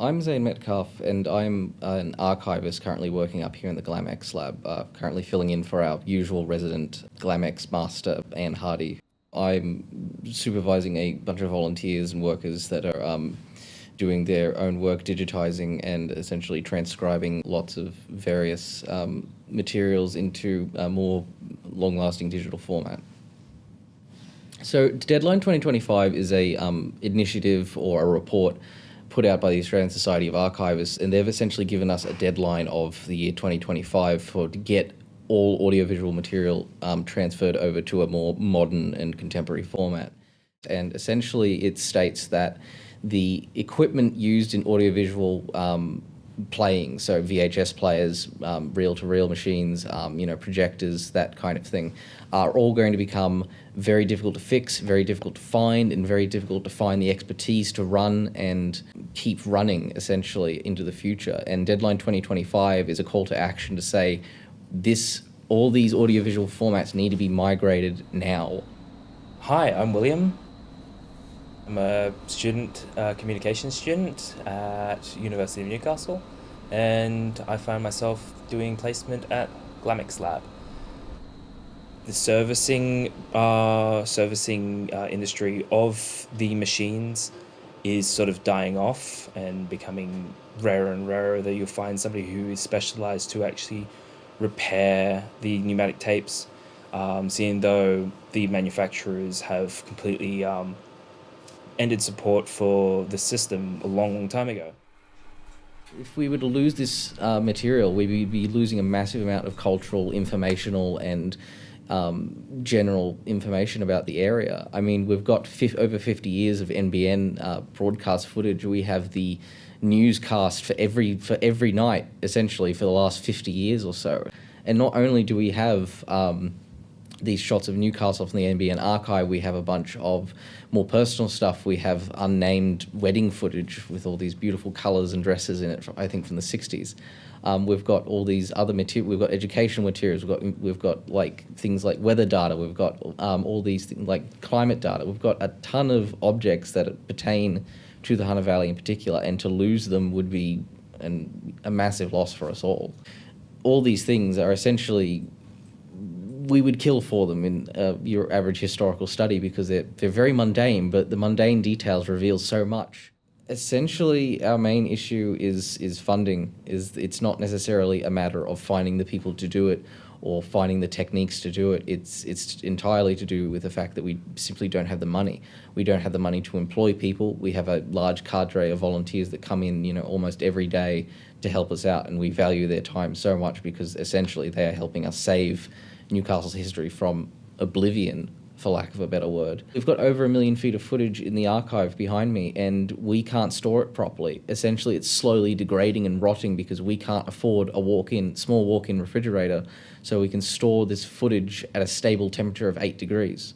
I'm Zain Metcalf, and I'm an archivist currently working up here in the GlamX lab, currently filling in for our usual resident GlamX master, Anne Hardy. I'm supervising a bunch of volunteers and workers that are doing their own work digitizing and essentially transcribing lots of various materials into a more long-lasting digital format. So Deadline 2025 is a initiative or a report put out by the Australian Society of Archivists, and they've essentially given us a deadline of the year 2025 to get all audiovisual material transferred over to a more modern and contemporary format. And essentially it states that the equipment used in audiovisual playing, so VHS players, reel-to-reel machines, projectors, that kind of thing, are all going to become very difficult to fix, very difficult to find, and very difficult to find the expertise to run and keep running, essentially, into the future. And Deadline 2025 is a call to action to say, all these audiovisual formats need to be migrated now. Hi, I'm William. I'm a communications student at University of Newcastle, and I find myself doing placement at GlamX Lab. The servicing industry of the machines is sort of dying off and becoming rarer and rarer, that you'll find somebody who is specialized to actually repair the pneumatic tapes, seeing though the manufacturers have completely ended support for the system a long, long time ago. If we were to lose this material, we'd be losing a massive amount of cultural, informational, and general information about the area. I mean, we've got over 50 years of NBN broadcast footage. We have the newscast for every night, essentially, for the last 50 years or so. And not only do we have these shots of Newcastle from the NBN archive, we have a bunch of more personal stuff. We have unnamed wedding footage with all these beautiful colours and dresses in it, I think from the 60s. We've got all these other material. We've got educational materials. We've got like things like weather data. We've got all these things like climate data. We've got a ton of objects that pertain to the Hunter Valley in particular, and to lose them would be a massive loss for us all. All these things are essentially, we would kill for them in your average historical study, because they're very mundane, but the mundane details reveal so much. Essentially, our main issue is funding. It's not necessarily a matter of finding the people to do it or finding the techniques to do it. It's entirely to do with the fact that we simply don't have the money. We don't have the money to employ people. We have a large cadre of volunteers that come in, almost every day to help us out, and we value their time so much because essentially they are helping us save Newcastle's history from oblivion, for lack of a better word. We've got over 1 million feet of footage in the archive behind me, and we can't store it properly. Essentially, it's slowly degrading and rotting because we can't afford a small walk-in refrigerator, so we can store this footage at a stable temperature of 8 degrees.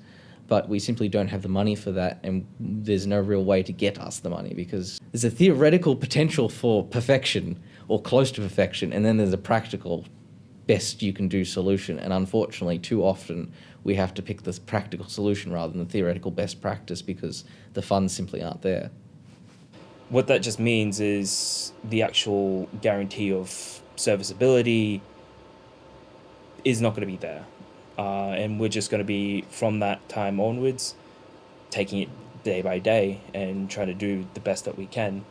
But we simply don't have the money for that, and there's no real way to get us the money, because there's a theoretical potential for perfection, or close to perfection, and then there's a practical best you can do solution. And unfortunately, too often, we have to pick this practical solution rather than the theoretical best practice because the funds simply aren't there. What that just means is the actual guarantee of serviceability is not going to be there. And we're just going to be, from that time onwards, taking it day by day and trying to do the best that we can.